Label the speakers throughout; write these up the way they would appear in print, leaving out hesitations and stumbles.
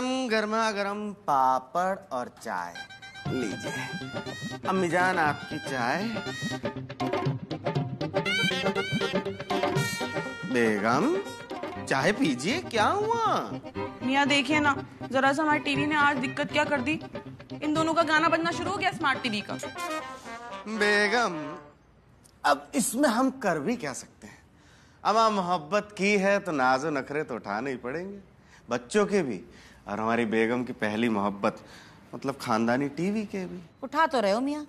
Speaker 1: गरम गर्मा गरम पापड़ और चाय लीजिए। अम्मी जान आपकी चाय। बेगम चाय पीजिए, क्या हुआ?
Speaker 2: मियाँ देखिए ना, जरा सा हमारी टीवी ने आज दिक्कत क्या कर दी। इन दोनों का गाना बजना शुरू हो गया स्मार्ट टीवी का।
Speaker 1: बेगम अब इसमें हम कर भी क्या सकते हैं? अब हम मोहब्बत की है तो नाजो नखरे तो उठाने ही पड़ेंगे, बच्चों के भी और हमारी बेगम की पहली मोहब्बत मतलब खानदानी टीवी के भी।
Speaker 3: उठा तो रहे हो मियाँ।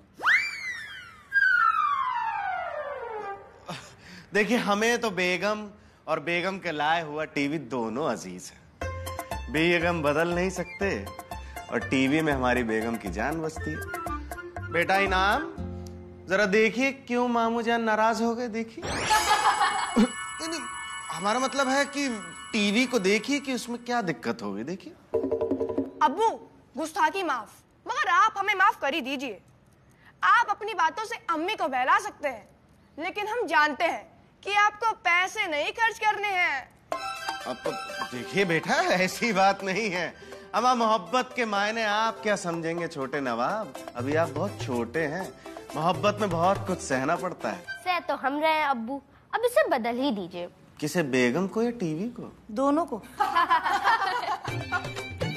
Speaker 1: देखिए हमें तो बेगम और बेगम के लाए हुआ टीवी दोनों अजीज है। बेगम बदल नहीं सकते और टीवी में हमारी बेगम की जान बसती है। बेटा इनाम जरा देखिए क्यों मामू जान नाराज हो गए, देखिए। हमारा मतलब है कि टीवी को देखिए कि उसमें क्या दिक्कत होगी, देखिए।
Speaker 4: अब्बू गुस्ताखी माफ, मगर आप हमें माफ कर ही दीजिए। आप अपनी बातों से अम्मी को बहला सकते हैं, लेकिन हम जानते हैं कि आपको पैसे नहीं खर्च करने हैं।
Speaker 1: अब तो देखिए बेटा ऐसी बात नहीं है। अब मोहब्बत के मायने आप क्या समझेंगे छोटे नवाब, अभी आप बहुत छोटे हैं। मोहब्बत में बहुत कुछ सहना पड़ता है।
Speaker 5: सह तो हम रहे हैं अब्बू, अब इसे बदल ही दीजिए।
Speaker 1: किसे, बेगम को या टीवी को?
Speaker 3: दोनों को।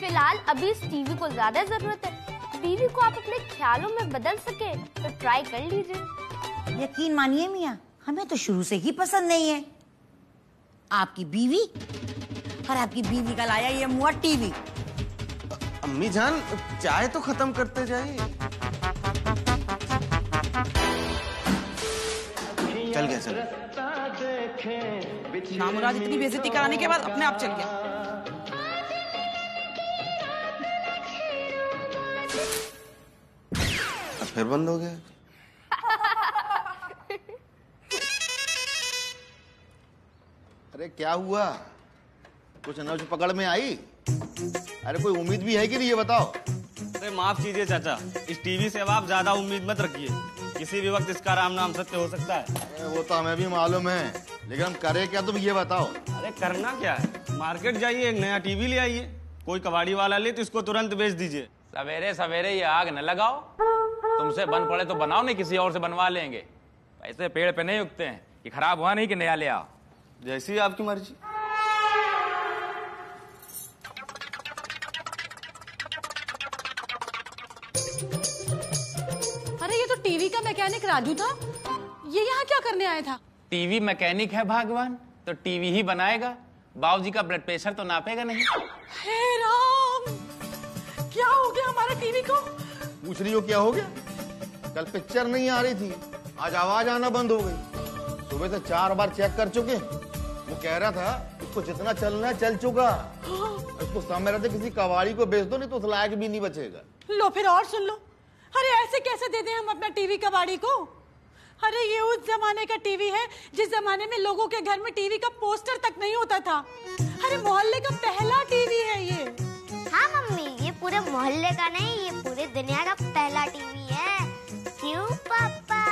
Speaker 5: फिलहाल अभी इस टीवी को ज्यादा जरूरत है। बीवी को आप अपने ख्यालों में बदल सके तो ट्राई कर लीजिए।
Speaker 3: यकीन मानिए मियाँ, हमें तो शुरू से ही पसंद नहीं है आपकी बीवी और आपकी बीवी का लाया ये मुआ टीवी।
Speaker 1: अम्मी जान चाय तो खत्म करते जाइए। चल गया चल।
Speaker 2: नामुराद इतनी बेइज्जती कराने के बाद अपने आप चल गया।
Speaker 1: फिर बंद हो गया।
Speaker 6: अरे क्या हुआ? कुछ नब्ज पकड़ में आई? अरे कोई उम्मीद भी है कि नहीं, ये बताओ।
Speaker 7: अरे माफ कीजिए चाचा, इस टीवी से अब आप ज्यादा उम्मीद मत रखिए। किसी भी वक्त इसका राम नाम सत्य हो सकता है।
Speaker 6: वो तो हमें भी मालूम है, लेकिन हम करें क्या तुम ये बताओ।
Speaker 7: अरे करना क्या है, मार्केट जाइए एक नया टीवी ले आइए। कोई कबाड़ी वाला ले तो इसको तुरंत बेच दीजिए।
Speaker 8: सवेरे सवेरे ये आग न लगाओ। तुमसे बन पड़े तो बनाओ, नहीं किसी और से बनवा लेंगे। पैसे पेड़ पे नहीं उगते हैं कि खराब हुआ नहीं कि नया ले आओ।
Speaker 1: जैसी आपकी मर्जी।
Speaker 9: अरे ये तो टीवी का मैकेनिक राजू था, ये यहाँ क्या करने आया था?
Speaker 8: टीवी मैकेनिक है भगवान तो टीवी ही बनाएगा। बाबूजी का ब्लड प्रेशर तो नापेगा नहीं।
Speaker 9: हे राम, क्या हो गया हमारे टीवी को?
Speaker 6: पूछ रही हो क्या हो गया? कल पिक्चर नहीं आ रही थी, आज आवाज आना बंद हो गई। सुबह से 4 बार चेक कर चुके। वो कह रहा था उसको जितना चलना है चल चुका। उसको समय रहते किसी कबाड़ी को बेच दो, नहीं तो उस लायक भी नहीं बचेगा।
Speaker 9: लो फिर और सुन लो। अरे ऐसे कैसे दे दें हम अपना टीवी कबाड़ी को? अरे ये उस जमाने का टीवी है जिस जमाने में लोगों के घर में टीवी का पोस्टर तक नहीं होता था। अरे मोहल्ले का पहला टीवी है ये।
Speaker 5: हाँ मम्मी, ये पूरे मोहल्ले का नहीं, ये पूरे दुनिया का पहला टीवी है। क्यों पापा?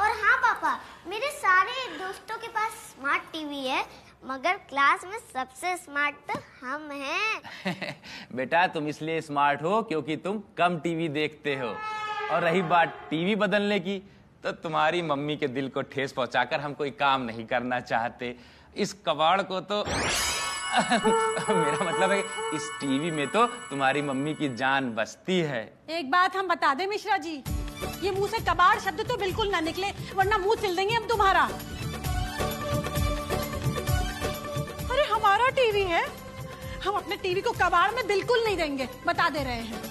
Speaker 5: और हाँ पापा, मेरे सारे दोस्तों के पास स्मार्ट टीवी है, मगर क्लास में सबसे स्मार्ट तो हम हैं।
Speaker 8: बेटा तुम इसलिए स्मार्ट हो क्योंकि तुम कम टीवी देखते हो। और रही बात टीवी बदलने की, तो तुम्हारी मम्मी के दिल को ठेस पहुंचाकर हम कोई काम नहीं करना चाहते। इस कबाड़ को तो मेरा मतलब है इस टीवी में तो तुम्हारी मम्मी की जान बसती है।
Speaker 9: एक बात हम बता दें मिश्रा जी, ये मुंह से कबाड़ शब्द तो बिल्कुल ना निकले, वरना मुंह सिल देंगे हम तुम्हारा। अरे हमारा टीवी है, हम अपने टीवी को कबाड़ में बिल्कुल नहीं देंगे, बता दे रहे हैं।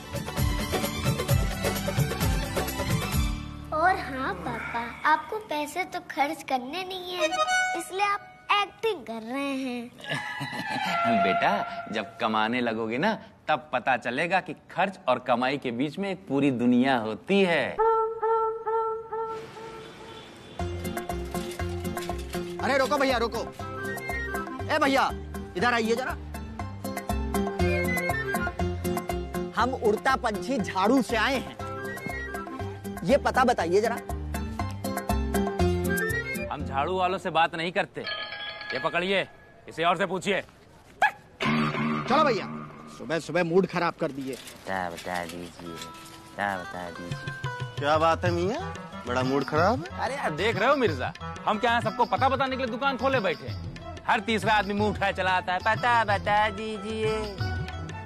Speaker 5: और हाँ पापा, आपको पैसे तो खर्च करने नहीं है, इसलिए आप एक्टिंग कर रहे हैं।
Speaker 8: बेटा जब कमाने लगोगे ना तब पता चलेगा कि खर्च और कमाई के बीच में एक पूरी दुनिया होती है।
Speaker 10: अरे रोको भैया रोको। ए भैया इधर आइए जरा। हम उड़ता पंछी झाड़ू से आए हैं, ये पता बताइए जरा।
Speaker 8: हम झाड़ू वालों से बात नहीं करते। ये पकड़िए, इसे और से पूछिए।
Speaker 10: चलो भैया, सुबह सुबह मूड खराब कर दिए।
Speaker 8: बता दीजिए, बता दीजिए।
Speaker 1: क्या बात है मियाँ, बड़ा मूड खराब है?
Speaker 8: अरे यार देख रहे हो मिर्जा, हम क्या है सबको पता बताने के लिए दुकान खोले बैठे हैं। हर तीसरा आदमी मुंह उठाए चला आता है, पता बता दीजिए।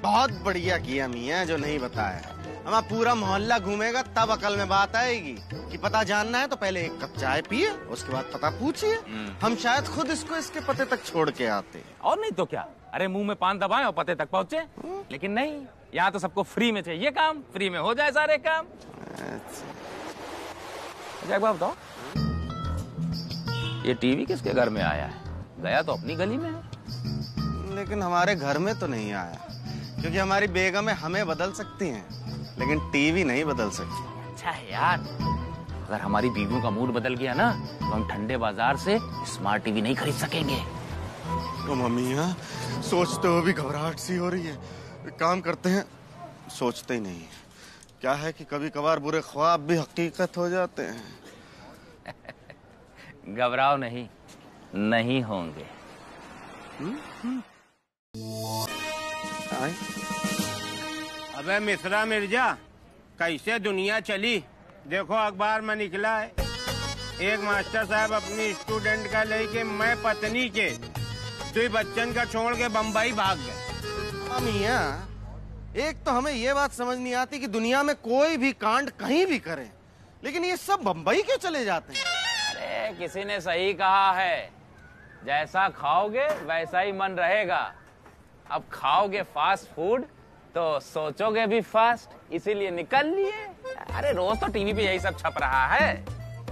Speaker 1: बहुत बढ़िया किया मियाँ जो नहीं बताया। हमारा पूरा मोहल्ला घूमेगा तब अकल में बात आएगी कि पता जानना है तो पहले एक कप चाय पिए, उसके बाद पता पूछिए। हम शायद खुद इसको इसके पते तक छोड़ के आते।
Speaker 8: और नहीं तो क्या, अरे मुंह में पान दबाएं और पते तक पहुँचे। लेकिन नहीं, यहाँ तो सबको फ्री में चाहिए काम, फ्री में हो जाए सारे काम। अच्छा एक बात बताओ, ये टीवी किसके घर में आया है? गया तो अपनी गली में है।
Speaker 1: लेकिन हमारे घर में तो नहीं आया, क्योंकि हमारी बेगमें हमें बदल सकती हैं, लेकिन टीवी नहीं बदल सकती।
Speaker 8: अच्छा है यार, अगर हमारी बीवियों का मूड बदल गया ना तो हम ठंडे बाजार से स्मार्ट टीवी नहीं खरीद सकेंगे।
Speaker 1: तो मम्मी सोचते हो भी घबराहट सी हो रही है। एक काम करते हैं, सोचते ही नहीं है। क्या है कि कभी कभार बुरे ख्वाब भी हकीकत हो जाते हैं।
Speaker 8: घबराओ नहीं, नहीं होंगे।
Speaker 11: अबे मिश्रा मिर्जा, कैसे दुनिया चली? देखो अखबार में निकला है, एक मास्टर साहब अपनी स्टूडेंट का लेके मैं पत्नी के 2 बच्चन का छोड़ के बम्बई भाग गए।
Speaker 1: मियाँ, एक तो हमें ये बात समझ नहीं आती कि दुनिया में कोई भी कांड कहीं भी करे, लेकिन ये सब बम्बई क्यों चले जाते हैं?
Speaker 8: अरे किसी ने सही कहा है, जैसा खाओगे वैसा ही मन रहेगा। अब खाओगे फास्ट फूड तो सोचोगे भी फास्ट, इसीलिए निकल लिए। अरे रोज तो टीवी पे यही सब छप रहा है।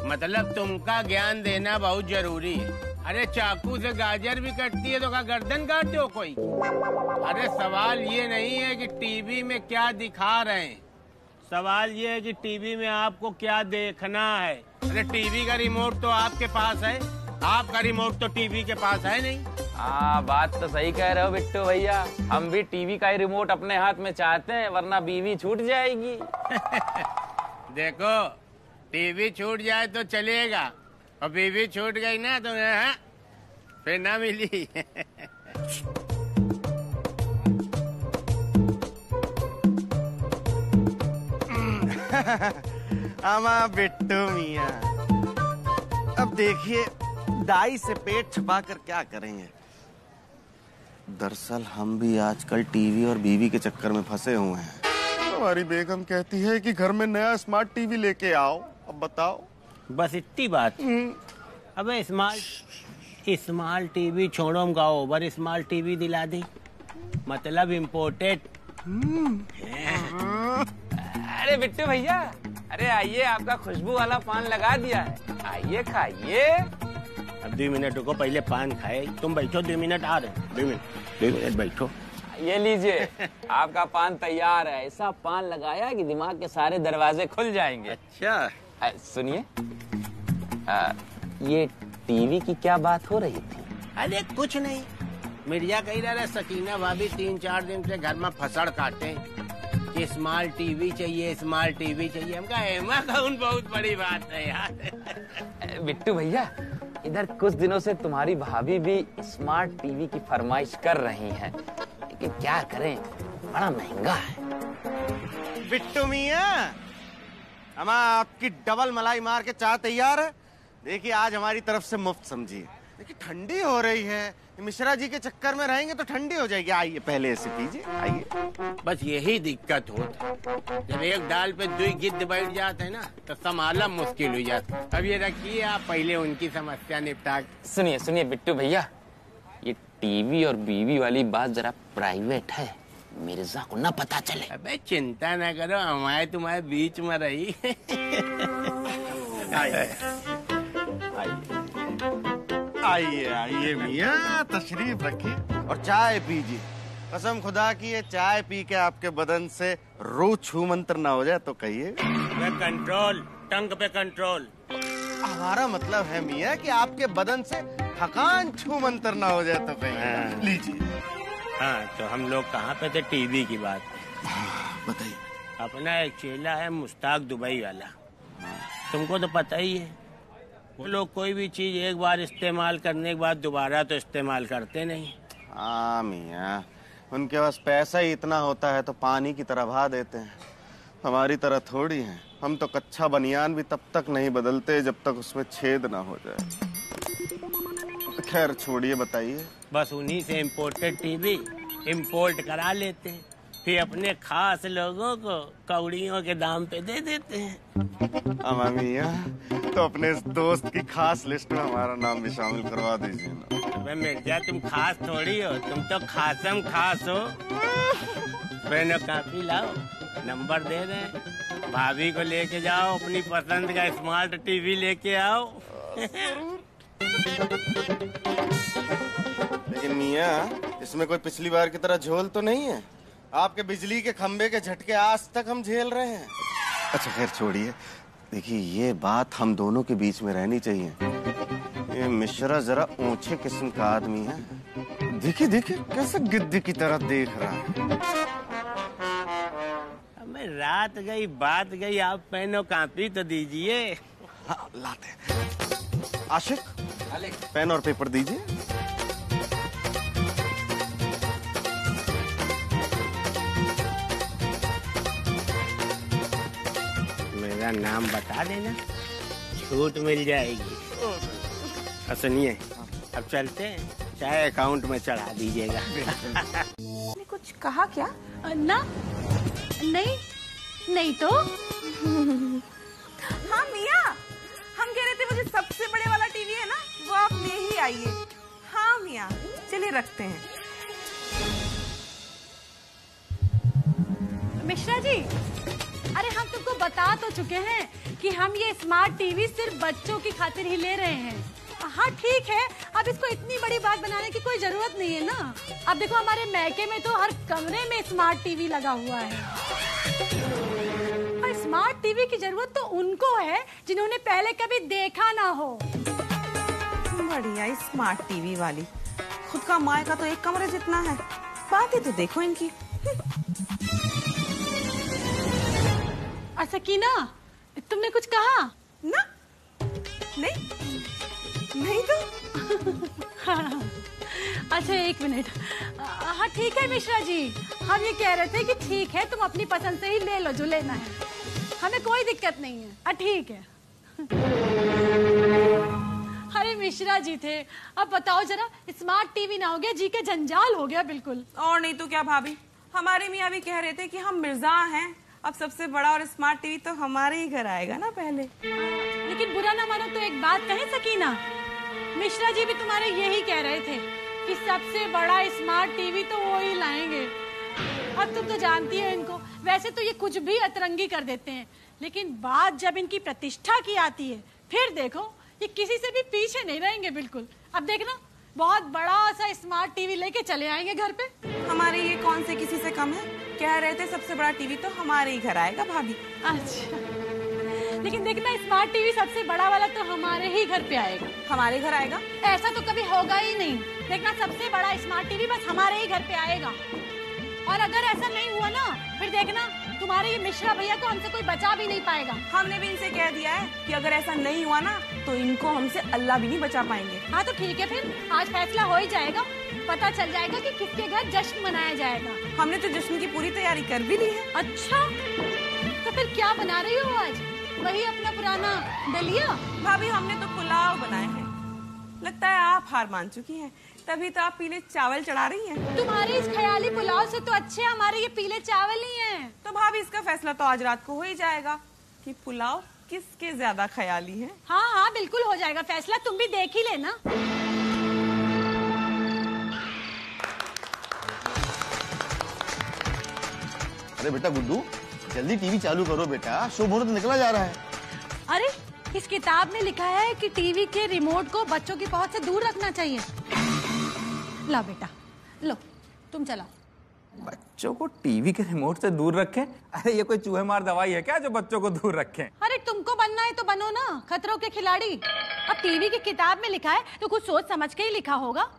Speaker 11: मतलब तुमका ज्ञान देना बहुत जरूरी है। अरे चाकू से गाजर भी कटती है तो क्या गर्दन काटते हो कोई? अरे सवाल ये नहीं है कि टीवी में क्या दिखा रहे हैं, सवाल ये है कि टीवी में आपको क्या देखना है। अरे टीवी का रिमोट तो आपके पास है, आपका रिमोट तो टीवी के पास है नहीं।
Speaker 8: हाँ बात तो सही कह रहे हो बिट्टू भैया, हम भी टीवी का ही रिमोट अपने हाथ में चाहते हैं, वरना बीवी छूट जाएगी।
Speaker 11: देखो टीवी छूट जाए तो चलेगा, और बीवी छूट गई ना तो फिर ना मिली।
Speaker 1: आमा बिट्टू मियाँ, अब देखिए दाई से पेट छुपा कर क्या करेंगे। दरअसल हम भी आजकल टीवी और बीवी के चक्कर में फंसे हुए हैं। हमारी बेगम कहती है कि घर में नया स्मार्ट टीवी लेके आओ। अब बताओ,
Speaker 11: बस इतनी बात? अबे स्मार्ट टीवी छोड़ो, हम गाओ ओवर स्मार्ट टीवी दिला दी, मतलब इम्पोर्टेड।
Speaker 8: अरे बिट्टू भैया, अरे आइए, आपका खुशबू वाला पान लगा दिया है, आइए खाइए।
Speaker 11: अब 2 मिनट रुको, पहले पान खाए। तुम बैठो, 2 मिनट आ रहे हैं। 2 मिनट बैठो।
Speaker 8: ये लीजिए, आपका पान तैयार है। ऐसा पान लगाया कि दिमाग के सारे दरवाजे खुल जाएंगे।
Speaker 11: अच्छा
Speaker 8: सुनिए, ये टीवी की क्या बात हो रही थी?
Speaker 11: अरे कुछ नहीं, मिर्जा कही रहा सकीना भाभी 3-4 दिन से घर में फसड़ काटे कि स्मार्ट टीवी चाहिए, स्मार्ट टीवी चाहिए। हम कहा एमा कौन बहुत बड़ी बात है यार।
Speaker 8: बिट्टू भैया, इधर कुछ दिनों से तुम्हारी भाभी भी स्मार्ट टीवी की फरमाइश कर रही हैं, लेकिन क्या करें, बड़ा महंगा है।
Speaker 1: बिट्टू मियाँ, हम आपकी डबल मलाई मार के चाय तैयार है। देखिए आज हमारी तरफ से मुफ्त समझिए। देखिए ठंडी हो रही है, मिश्रा जी के चक्कर में रहेंगे तो ठंडी हो जाएगी। आइए पहले ऐसे पीजिए, आइए।
Speaker 11: बस यही दिक्कत होता है, जब एक डाल पे 2 गिद्ध बैठ जाते हैं ना तो संभालना मुश्किल हो जाता है। अब ये रखिए, आप पहले उनकी समस्या निपटा।
Speaker 8: सुनिए सुनिए बिट्टू भैया, ये टीवी और बीवी वाली बात जरा प्राइवेट है, मिर्जा को ना पता चले।
Speaker 11: अबे चिंता ना करो, हमारे तुम्हारे बीच में रही।
Speaker 1: आइए आइए मियाँ, तशरीफ रखिए और चाय पीजिए। कसम खुदा की ये चाय पी के आपके बदन से रूह छू मंत्र ना हो जाए तो कहिए।
Speaker 11: कंट्रोल, टंग पे कंट्रोल।
Speaker 1: हमारा मतलब है मियाँ कि आपके बदन से थकान छू मंत्र ना हो जाए तो कहिए। लीजिए।
Speaker 11: हाँ तो हम लोग कहाँ पे थे? टीवी की बात।
Speaker 1: बताइए।
Speaker 11: अपना एक चेला है मुश्ताक दुबई वाला, तुमको तो पता ही है। वो लोग कोई भी चीज एक बार इस्तेमाल करने के बाद दोबारा तो इस्तेमाल करते नहीं।
Speaker 1: हाँ मियाँ, उनके पास पैसा ही इतना होता है तो पानी की तरह बहा देते हैं। हमारी तरह थोड़ी है। हम तो कच्चा बनियान भी तब तक नहीं बदलते जब तक उसमें छेद ना हो जाए। खैर छोड़िए, बताइए।
Speaker 11: बस उन्हीं से इम्पोर्टेड टीवी इम्पोर्ट करा लेते हैं, फिर अपने खास लोगों को कौड़ियों के दाम पे दे देते हैं।
Speaker 1: अमामिया, तो अपने इस दोस्त की खास लिस्ट में हमारा नाम भी शामिल करवा दीजिए ना।
Speaker 11: अबे मिर्जा, तुम खास थोड़ी हो, तुम तो खासम खास हो। पेन और कापी लाओ, नंबर दे रहे हैं। भाभी को लेके जाओ, अपनी पसंद का स्मार्ट टीवी लेके आओ।
Speaker 1: लेकिन मियाँ, इसमें कोई पिछली बार की तरह झोल तो नहीं है? आपके बिजली के खंबे के झटके आज तक हम झेल रहे हैं। अच्छा खैर छोड़िए, देखिए ये बात हम दोनों के बीच में रहनी चाहिए। ये मिश्रा जरा ऊंचे किस्म का आदमी है। देखिए देखिए कैसे गिद्ध की तरह देख रहा है।
Speaker 11: हमें रात गई बात गई, आप पेन और कापी तो दीजिए।
Speaker 1: हाँ लाते। आशिक, पेन और पेपर दीजिए।
Speaker 11: मेरा नाम बता देना, छूट मिल जाएगी। और सुनिए, अब चलते हैं, चाहे अकाउंट में चढ़ा दीजिएगा।
Speaker 2: कुछ कहा क्या?
Speaker 9: ना, नहीं नहीं तो।
Speaker 2: हाँ मिया, हम कह रहे थे वो जो सबसे बड़े वाला टीवी है ना, वो आप ले ही आइए। हाँ मिया, चलिए रखते हैं।
Speaker 9: मिश्रा जी, अरे हम तुमको बता तो चुके हैं कि हम ये स्मार्ट टीवी सिर्फ बच्चों की खातिर ही ले रहे हैं। हाँ ठीक है, अब इसको इतनी बड़ी बात बनाने की कोई जरूरत नहीं है ना। अब देखो हमारे मैके में तो हर कमरे में स्मार्ट टीवी लगा हुआ है। और स्मार्ट टीवी की जरूरत तो उनको है जिन्होंने पहले कभी देखा ना हो।
Speaker 2: बढ़िया स्मार्ट टीवी वाली, खुद का माय का तो एक कमरे जितना है, बातें तो देखो इनकी।
Speaker 9: सकीना, तुमने कुछ कहा?
Speaker 2: ना, नहीं तो।
Speaker 9: हाँ, अच्छा एक मिनट। हाँ ठीक है मिश्रा जी, हम ये कह रहे थे कि ठीक है, तुम अपनी पसंद से ही ले लो जो लेना है, हमें कोई दिक्कत नहीं है। ठीक है। अरे मिश्रा जी थे, अब बताओ जरा, स्मार्ट टीवी ना हो गया जी के जंजाल हो गया बिल्कुल।
Speaker 2: और नहीं तो क्या भाभी, हमारे मियाँ भी कह रहे थे कि हम मिर्जा हैं, अब सबसे बड़ा और स्मार्ट टीवी तो हमारे ही घर आएगा ना पहले।
Speaker 9: लेकिन बुरा ना मानो तो एक बात कहे सकीना, मिश्रा जी भी तुम्हारे यही कह रहे थे कि सबसे बड़ा स्मार्ट टीवी तो वो ही लाएंगे। अब तुम तो जानती है इनको, वैसे तो ये कुछ भी अतरंगी कर देते हैं, लेकिन बात जब इनकी प्रतिष्ठा की आती है, फिर देखो ये किसी से भी पीछे नहीं रहेंगे बिल्कुल। अब देखना, बहुत बड़ा सा स्मार्ट टीवी लेके चले आएंगे घर पे।
Speaker 2: हमारे ये कौन से किसी से कम है? कह रहे थे सबसे बड़ा टीवी तो हमारे ही घर आएगा भाभी।
Speaker 9: अच्छा, लेकिन देखना स्मार्ट टीवी सबसे बड़ा वाला तो हमारे ही घर पे आएगा।
Speaker 2: हमारे घर आएगा?
Speaker 9: ऐसा तो कभी होगा ही नहीं। देखना सबसे बड़ा स्मार्ट टीवी बस हमारे ही घर पे आएगा। और अगर ऐसा नहीं हुआ ना, फिर देखना तुम्हारे ये मिश्रा भैया को हमसे कोई बचा भी नहीं पाएगा।
Speaker 2: हमने भी इनसे कह दिया है कि अगर ऐसा नहीं हुआ ना, तो इनको हमसे अल्लाह भी नहीं बचा पाएंगे।
Speaker 9: हाँ तो ठीक है, फिर आज फैसला हो ही जाएगा, पता चल जाएगा कि किसके घर जश्न मनाया जाएगा।
Speaker 2: हमने तो जश्न की पूरी तैयारी कर भी ली है।
Speaker 9: अच्छा, तो फिर क्या बना रही हो आज? वही अपना पुराना दलिया?
Speaker 2: भाभी हमने तो पुलाव बनाए हैं। लगता है आप हार मान चुकी हैं, तभी तो आप पीले चावल चढ़ा रही हैं।
Speaker 9: तुम्हारे इस ख्याली पुलाव से तो अच्छे हमारे ये पीले चावल ही हैं।
Speaker 2: तो भाभी इसका फैसला तो आज रात को हो ही जाएगा कि पुलाव किसके ज्यादा ख्याली है।
Speaker 9: हाँ हाँ बिल्कुल हो जाएगा फैसला, तुम भी देख ही लेना।
Speaker 6: अरे बेटा गुड्डू, जल्दी टीवी चालू करो बेटा, शुभ मुहूर्त निकला जा रहा है।
Speaker 9: अरे इस किताब में लिखा है कि टीवी के रिमोट को बच्चों की पहुंच से दूर रखना चाहिए। ला बेटा, लो तुम चलाओ।
Speaker 8: बच्चों को टीवी के रिमोट से दूर रखें? अरे ये कोई चूहे मार दवाई है क्या जो बच्चों को दूर रखें?
Speaker 9: अरे तुमको बनना है तो बनो ना खतरों के खिलाड़ी। अब टीवी की किताब में लिखा है तो कुछ सोच समझ के ही लिखा होगा।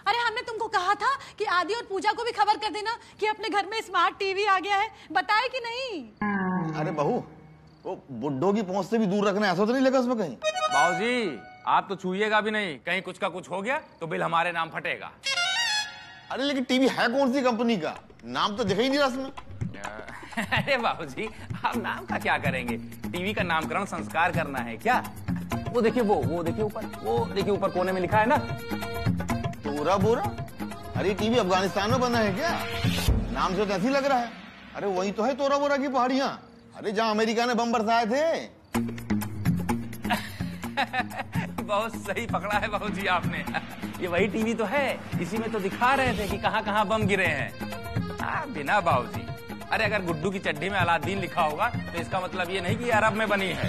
Speaker 9: अरे हमने तुमको कहा था कि आदि और पूजा को भी खबर कर देना कि अपने घर में स्मार्ट टीवी आ गया है, बताए कि नहीं?
Speaker 6: अरे बहू, वो बुड्ढों की पहुंच से भी दूर रखना, ऐसा तो नहीं लगा उसमें कहीं?
Speaker 8: बाबूजी आप तो छूइएगा भी नहीं, कहीं कुछ का कुछ हो गया तो बिल हमारे नाम फटेगा।
Speaker 6: अरे लेकिन टीवी है कौन सी कंपनी का? नाम तो दिखा ही नहीं रहा।
Speaker 8: अरे बाबूजी, आप नाम का क्या करेंगे? टीवी का नामकरण संस्कार करना है क्या? वो देखिए, वो देखिए ऊपर, वो देखिए ऊपर कोने में लिखा है ना,
Speaker 6: तोरा बोरा। अरे टीवी अफगानिस्तान में बना है क्या? नाम से तो ऐसे ही लग रहा है। अरे वही तो है तोरा बोरा की पहाड़ियां। अरे जहां अमेरिका ने बम बरसाए थे।
Speaker 8: बहुत सही पकड़ा है बाबूजी आपने। ये वही टीवी तो है, इसी में तो दिखा रहे थे कि कहाँ कहाँ बम गिरे हैं। बिना बाबूजी, अरे अगर गुड्डू की चड्डी में अलादीन लिखा होगा तो इसका मतलब ये नहीं कि अरब में बनी है।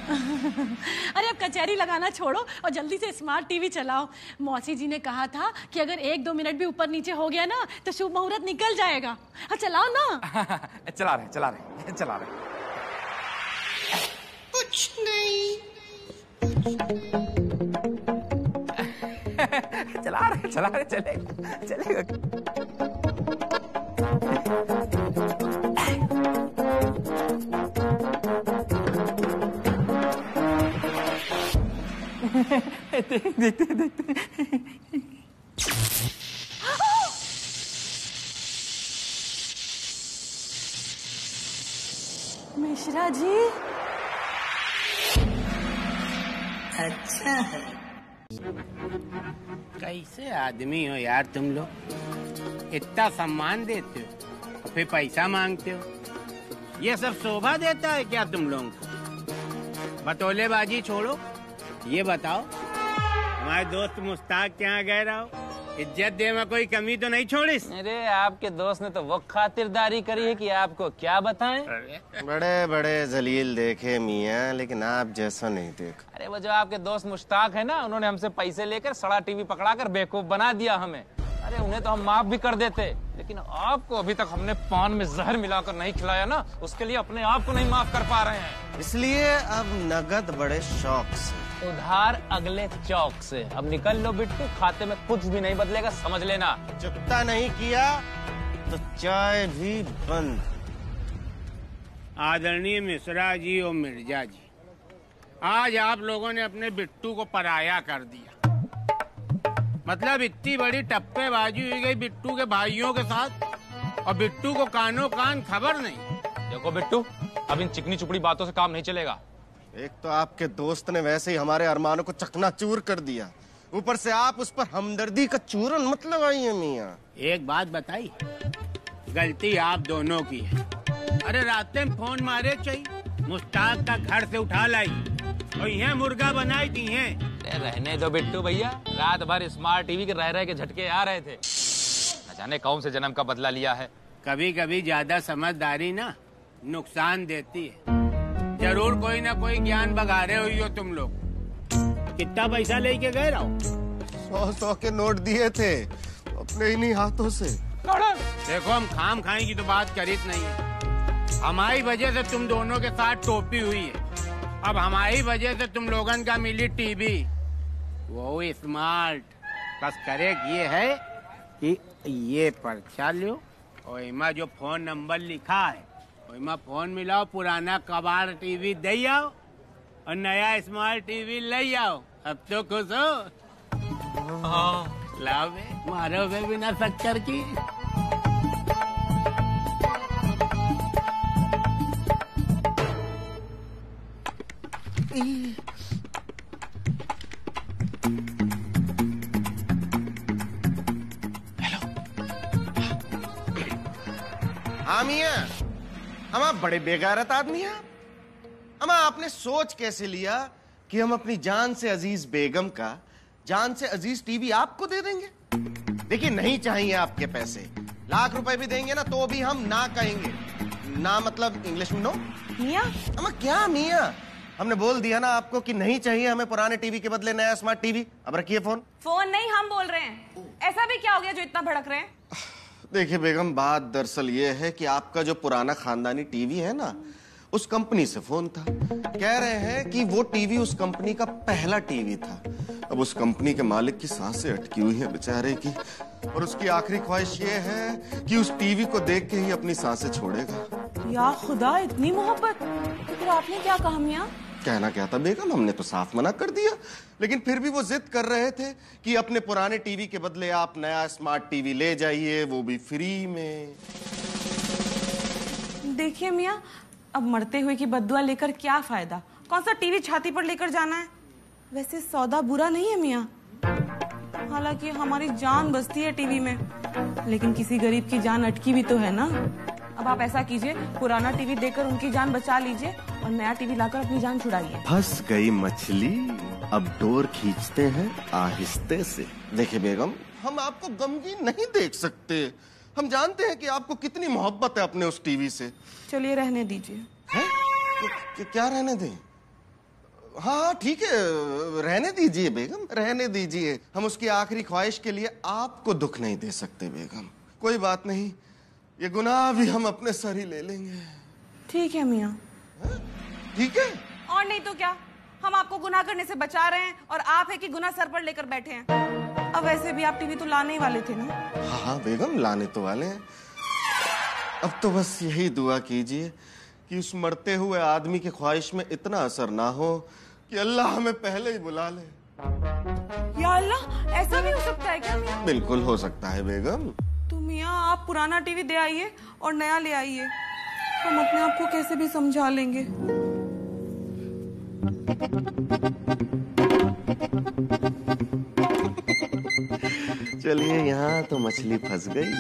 Speaker 9: अरे अब कचहरी लगाना छोड़ो और जल्दी से स्मार्ट टीवी चलाओ। मौसी जी ने कहा था कि अगर 1-2 मिनट भी ऊपर नीचे हो गया ना तो शुभ मुहूर्त निकल जाएगा। हाँ चलाओ ना।
Speaker 8: चला रहे।
Speaker 5: कुछ नहीं।
Speaker 8: चला रहे चलेगा। देखते।
Speaker 9: मिश्रा जी,
Speaker 5: अच्छा है।
Speaker 11: कैसे आदमी हो यार तुम लोग? इतना सम्मान देते हो और फिर पैसा मांगते हो। ये सब शोभा देता है क्या तुम लोगों को? बतौलेबाजी छोड़ो, ये बताओ हमारे दोस्त मुश्ताक के यहाँ गए रहो, इज्जत दे में कोई कमी तो नहीं छोड़ीस?
Speaker 8: अरे आपके दोस्त ने तो वो खातिरदारी करी है कि आपको क्या बताएं।
Speaker 1: बड़े बड़े जलील देखे मियाँ, लेकिन आप जैसा नहीं देखा।
Speaker 8: अरे वो जो आपके दोस्त मुश्ताक है ना, उन्होंने हमसे पैसे लेकर सड़ा टीवी पकड़ाकर बेवकूफ बना दिया हमें। अरे उन्हें तो हम माफ भी कर देते, लेकिन आपको अभी तक हमने पान में जहर मिलाकर नहीं खिलाया ना, उसके लिए अपने आप को नहीं माफ कर पा रहे हैं।
Speaker 1: इसलिए अब नगद बड़े शौक से,
Speaker 8: उधार अगले चौक से। अब निकल लो बिट्टू, खाते में कुछ भी नहीं बदलेगा, समझ लेना।
Speaker 1: चुकता नहीं किया तो चाय भी बंद।
Speaker 11: आदरणीय मिश्रा जी और मिर्जा जी, आज आप लोगों ने अपने बिट्टू को पराया कर दिया। मतलब इतनी बड़ी टप्पेबाजी हुई गई बिट्टू के भाइयों के साथ और बिट्टू को कानों कान खबर नहीं।
Speaker 8: देखो बिट्टू, अब इन चिकनी चुपड़ी बातों से काम नहीं चलेगा।
Speaker 1: एक तो आपके दोस्त ने वैसे ही हमारे अरमानों को चकनाचूर कर दिया, ऊपर से आप उस पर हमदर्दी का चूरन मत लगाइए मियाँ।
Speaker 11: एक बात बताइए, गलती आप दोनों की है। अरे रात में फोन मारे चाहिए, मुश्ताक का घर से उठा लाई और यहाँ मुर्गा बनाई दी है।
Speaker 8: रहने दो बिट्टू भैया, रात भर स्मार्ट टीवी के रह के झटके आ रहे थे। न जाने कौन से जन्म का बदला लिया है।
Speaker 11: कभी कभी ज्यादा समझदारी ना नुकसान देती है। जरूर कोई ना कोई ज्ञान बघारे हुई हो तुम लोग। कितना पैसा लेके गए रहो?
Speaker 1: 100 के नोट दिए थे अपने इन्हीं हाथों से।
Speaker 11: देखो हम खाम खाई की तो बात करीत नहीं है। हमारी वजह से तुम दोनों के साथ टोपी हुई है। अब हमारी वजह से तुम लोगन का मिली टीवी, वो स्मार्ट। बस करे ये है कि ये पर्चा लो और इमा जो फोन नंबर लिखा है इमा फोन मिलाओ, पुराना कबाड़ टीवी दे आओ और नया स्मार्ट टीवी ले आओ। अब तो खुश हो? लाओ बे, मारो बे बिना शक्कर की।
Speaker 1: हाँ मियाँ, हम आप बड़े बेगारत आदमी हैं। हम आपने सोच कैसे लिया कि हम अपनी जान से अजीज बेगम का जान से अजीज टीवी आपको दे देंगे? देखिए नहीं चाहिए आपके पैसे, लाख रुपए भी देंगे ना तो भी हम ना कहेंगे। ना मतलब इंग्लिश में नो।
Speaker 2: मियाँ,
Speaker 1: हम क्या मियाँ, हमने बोल दिया ना आपको कि नहीं चाहिए हमें पुराने टीवी के बदले नया स्मार्ट टीवी। अब रखिए फोन।
Speaker 2: फोन नहीं, हम बोल रहे हैं। ऐसा भी क्या हो गया जो इतना भड़क रहे हैं?
Speaker 1: देखिए बेगम, बात दरअसल ये है कि आपका जो पुराना खानदानी टीवी है ना, उस कंपनी से फोन था। कह रहे हैं कि वो टीवी उस कंपनी का पहला टीवी था। अब उस कंपनी के मालिक की सांसें अटकी हुई हैं बेचारे की, और उसकी आखिरी ख्वाहिश ये है कि उस टीवी को देख के ही अपनी सांसें छोड़ेगा।
Speaker 2: या खुदा, इतनी मोहब्बत। तो आपने क्या कहा मियाँ?
Speaker 1: कहना क्या था बेगम, हमने तो साफ मना कर दिया, लेकिन फिर भी वो जिद कर रहे थे कि अपने पुराने टीवी के बदले आप नया स्मार्ट टीवी ले जाइए, वो भी फ्री में।
Speaker 2: देखिए मियाँ, अब मरते हुए की बद्दुआ लेकर क्या फायदा, कौन सा टीवी छाती पर लेकर जाना है। वैसे सौदा बुरा नहीं है मियाँ, हालांकि हमारी जान बसती है टीवी में, लेकिन किसी गरीब की जान अटकी भी तो है ना। अब आप ऐसा कीजिए, पुराना टीवी देकर उनकी जान बचा लीजिए और नया टीवी लाकर अपनी जान छुड़ाइए।
Speaker 1: फंस गई मछली, अब डोर खींचते हैं आहिस्ते से। देखिए बेगम, हम आपको गमगीन नहीं देख सकते, हम जानते हैं कि आपको कितनी मोहब्बत है अपने उस टीवी से।
Speaker 2: चलिए रहने दीजिए।
Speaker 1: क्या रहने दें? हाँ ठीक है, रहने दीजिए बेगम, रहने दीजिए। हम उसकी आखिरी ख्वाहिश के लिए आपको दुख नहीं दे सकते बेगम। कोई बात नहीं, ये गुनाह भी हम अपने सर ही ले लेंगे।
Speaker 2: ठीक है मियाँ।
Speaker 1: ठीक है?
Speaker 2: और नहीं तो क्या, हम आपको गुनाह करने से बचा रहे हैं और आप है कि गुनाह सर पर लेकर बैठे हैं। अब वैसे भी आप टीवी तो लाने ही वाले थे ना।
Speaker 1: हाँ हाँ बेगम, लाने तो वाले हैं। अब तो बस यही दुआ कीजिए कि उस मरते हुए आदमी की ख्वाहिश में इतना असर ना हो कि अल्लाह हमें पहले ही बुला ले।
Speaker 2: या अल्लाह, ऐसा भी हो सकता है क्या मियाँ?
Speaker 1: बिल्कुल हो सकता है बेगम।
Speaker 2: तो मियाँ आप पुराना टीवी दे आइए और नया ले आइए, हम अपने आप को कैसे भी समझा लेंगे।
Speaker 1: चलिए, यहाँ तो मछली फंस गई।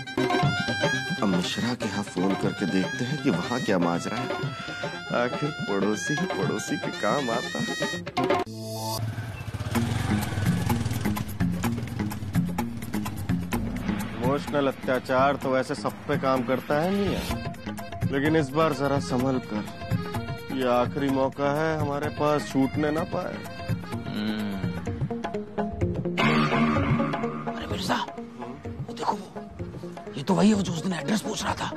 Speaker 1: अब मिश्रा के यहाँ फोन करके देखते हैं कि वहाँ क्या माजरा है। आखिर पड़ोसी ही पड़ोसी के काम आता है। इमोशनल अत्याचार तो वैसे सब पे काम करता है मियां, लेकिन इस बार जरा संभल कर। ये आखिरी मौका है हमारे पास, छूटने ना पाए।
Speaker 12: अरे मिर्जा, वो देखो, ये तो वही है जो उस दिन एड्रेस पूछ रहा था।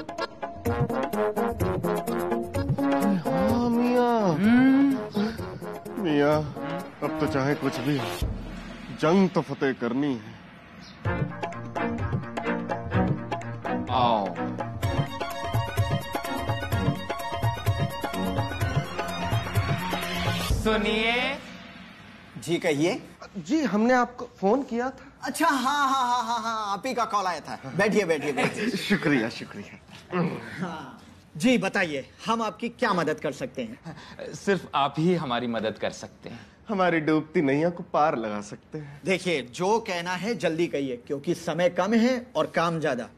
Speaker 1: हाँ मियां, मियां, अब तो चाहे कुछ भी हो, जंग तो फतेह करनी है। आओ।
Speaker 10: सुनिए जी, कहिए।
Speaker 1: जी, हमने आपको फोन किया था।
Speaker 10: अच्छा, हाँ हाँ हाँ हाँ हाँ, आप ही का कॉल आया था। बैठिए बैठिए बैठिए।
Speaker 1: शुक्रिया शुक्रिया।
Speaker 10: हाँ जी, बताइए हम आपकी क्या मदद कर सकते हैं?
Speaker 8: सिर्फ आप ही हमारी मदद कर सकते हैं।
Speaker 1: हमारी डूबती नैया को पार लगा सकते हैं।
Speaker 10: देखिए, जो कहना है जल्दी कहिए, क्योंकि समय कम है और काम ज्यादा।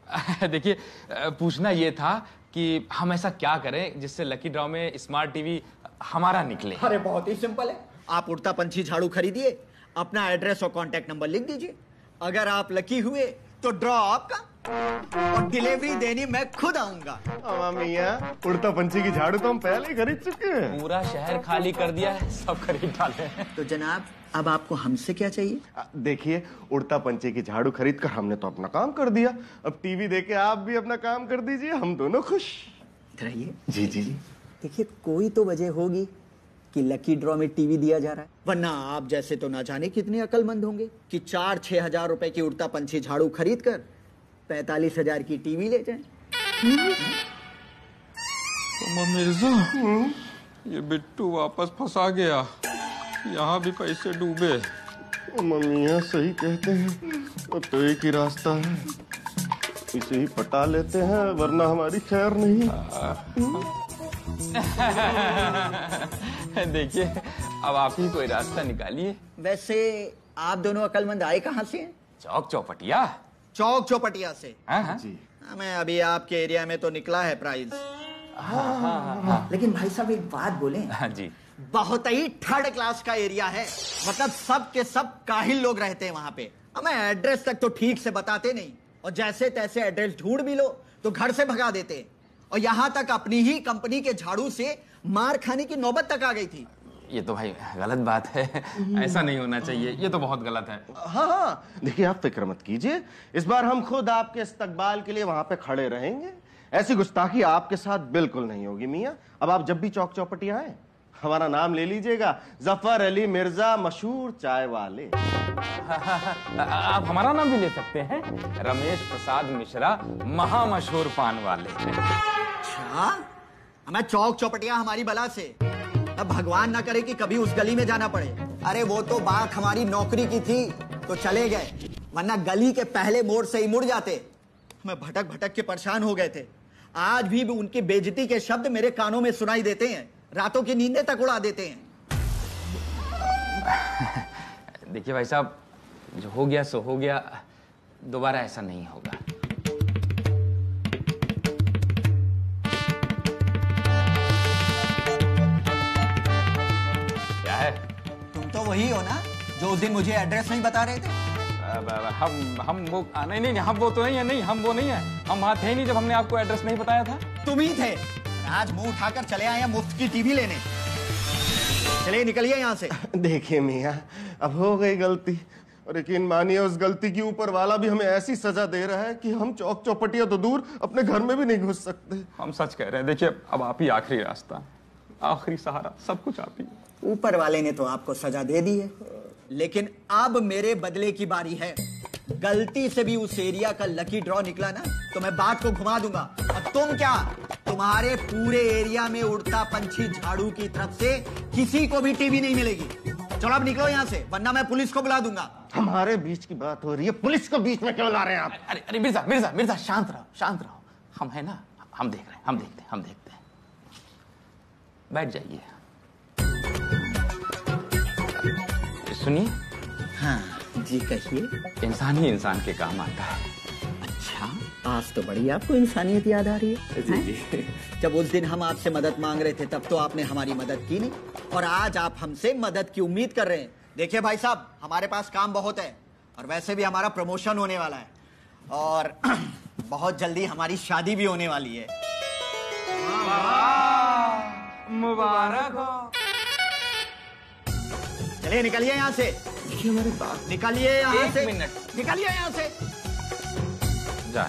Speaker 8: देखिए, पूछना ये था कि हम ऐसा क्या करें जिससे लकी ड्रॉ में स्मार्ट टीवी हमारा निकले।
Speaker 10: अरे बहुत ही सिंपल है, आप उड़ता पंछी झाड़ू खरीदिए, अपना एड्रेस और कांटेक्ट नंबर लिख दीजिए। अगर आप लकी हुए तो ड्रॉ आपका और डिलीवरी देनी मैं खुद आऊंगा।
Speaker 1: मियां, उड़ता पंछी की झाड़ू तो हम पहले ही खरीद चुके हैं।
Speaker 8: पूरा शहर खाली कर दिया है, सब खरीद डाले हैं।
Speaker 10: तो जनाब, अब आपको हमसे क्या चाहिए?
Speaker 1: देखिए, उड़ता पंछी की झाड़ू खरीद कर हमने तो अपना काम कर दिया, अब टीवी देके आप भी अपना काम कर दीजिए, हम दोनों खुश।
Speaker 10: इधर आइए।
Speaker 1: जी जी जी।
Speaker 10: देखिए, कोई तो वजह होगी कि लकी ड्रॉ में टीवी दिया जा रहा है, वरना आप जैसे तो ना जाने कितने अकलमंद होंगे कि 4-6 हजार रुपए की उड़ता पंछी झाड़ू खरीद कर 45,000 की टीवी ले जाएं।
Speaker 13: मिर्जा, ये बिट्टू वापस फंसा गया, यहाँ भी पैसे डूबे।
Speaker 1: मम्मियाँ सही कहते हैं, अब तो एक ही रास्ता है, इसे ही पटा लेते हैं, वरना हमारी खैर नहीं।
Speaker 8: देखिए, अब आप ही कोई रास्ता निकालिए।
Speaker 10: वैसे आप दोनों अकलमंद आए कहाँ से?
Speaker 8: चौक चौपटिया।
Speaker 10: चौक चौपटिया से?
Speaker 8: हाँ
Speaker 10: जी। मैं अभी आपके एरिया में तो निकला है प्राइस।
Speaker 8: हाँ।
Speaker 10: लेकिन भाई साहब, एक बात बोले।
Speaker 8: हाँ जी।
Speaker 10: बहुत ही थर्ड क्लास का एरिया है, मतलब सब के सब काहिल लोग रहते हैं वहाँ पे। हमें एड्रेस तक तो ठीक से बताते नहीं, और जैसे तैसे एड्रेस ढूंढ भी लो तो घर से भगा देते हैं, और यहाँ तक अपनी ही कंपनी के झाड़ू से मार खाने की नौबत तक आ गई थी।
Speaker 8: ये तो भाई गलत बात है, ऐसा नहीं होना चाहिए, ये तो बहुत गलत है।
Speaker 1: हाँ, देखिए आप फिक्र मत कीजिए, इस बार हम खुद आपके इस्तकबाल के लिए वहां पे खड़े रहेंगे। ऐसी गुस्ताखी आपके साथ बिल्कुल नहीं होगी मियाँ। अब आप जब भी चौक चौपटिया आए, हमारा नाम ले लीजिएगा, जफर अली मिर्जा, मशहूर चाय वाले।
Speaker 8: आप हमारा नाम भी ले सकते हैं, रमेश प्रसाद मिश्रा, महामशहूर पान वाले।
Speaker 10: अच्छा, मैं चौक चौपटिया हमारी बला से, अब भगवान ना करे कि कभी उस गली में जाना पड़े। अरे वो तो बात हमारी नौकरी की थी तो चले गए, वरना गली के पहले मोड़ से ही मुड़ जाते। मैं भटक भटक के परेशान हो गए थे। आज भी उनकी बेइज्जती के शब्द मेरे कानों में सुनाई देते हैं, रातों की नींदें तक उड़ा देते हैं।
Speaker 8: देखिए भाई साहब, जो हो गया सो हो गया, दोबारा ऐसा नहीं होगा। क्या है?
Speaker 10: तुम तो वही हो ना जो उस दिन मुझे एड्रेस नहीं बता रहे थे?
Speaker 8: हम वो नहीं, हम वो तो नहीं है, नहीं हम वो नहीं है, हम वहाँ थे नहीं जब हमने आपको एड्रेस नहीं बताया था।
Speaker 10: तुम ही थे। आज मुंह उठाकर चले आए मुफ्त की टीवी लेने। चलिए निकलिए यहाँ से।
Speaker 6: देखिए मियाँ, अब हो गई गलती, और यकीन मानिए उस गलती की ऊपर वाला भी हमें ऐसी सजा दे रहा है कि हम चौक चौपटिया तो दूर अपने घर में भी नहीं घुस सकते।
Speaker 13: हम सच कह रहे हैं, देखिए अब आप ही आखिरी रास्ता, आखिरी सहारा, सब कुछ आप ही।
Speaker 10: ऊपर वाले ने तो आपको सजा दे दी है, लेकिन अब मेरे बदले की बारी है। गलती से भी उस एरिया का लकी ड्रॉ निकला ना तो मैं बात को घुमा दूंगा। और तुम क्या, तुम्हारे पूरे एरिया में उड़ता पंछी झाड़ू की तरफ से किसी को भी टीवी नहीं मिलेगी। चलो अब निकलो यहाँ से, वरना मैं पुलिस को बुला दूंगा।
Speaker 6: हमारे बीच की बात हो रही है, पुलिस को बीच में क्यों ला रहे हैं आप?
Speaker 8: अरे अरे मिर्जा मिर्जा मिर्जा, शांत रहो, शांत रहो। हम है ना, हम देख रहे हैं, हम देखते हैं। बैठ जाइए। सुनिए।
Speaker 10: हाँ जी कहिए।
Speaker 8: इंसान ही इंसान के काम आता है।
Speaker 10: अच्छा, आज तो बड़ी आपको इंसानियत याद आ रही है।
Speaker 8: जी जी।
Speaker 10: जब उस दिन हम आपसे मदद मांग रहे थे तब तो आपने हमारी मदद की नहीं, और आज आप हमसे मदद की उम्मीद कर रहे हैं। देखिए भाई साहब, हमारे पास काम बहुत है, और वैसे भी हमारा प्रमोशन होने वाला है, और बहुत जल्दी हमारी शादी भी होने वाली है।
Speaker 8: मुबारक हो।
Speaker 10: चलिए निकलिए यहाँ से।
Speaker 6: देखिए हमारी बात,
Speaker 10: निकलिए यहाँ से।
Speaker 8: एक मिनट।
Speaker 10: निकलिए यहाँ से।
Speaker 8: जा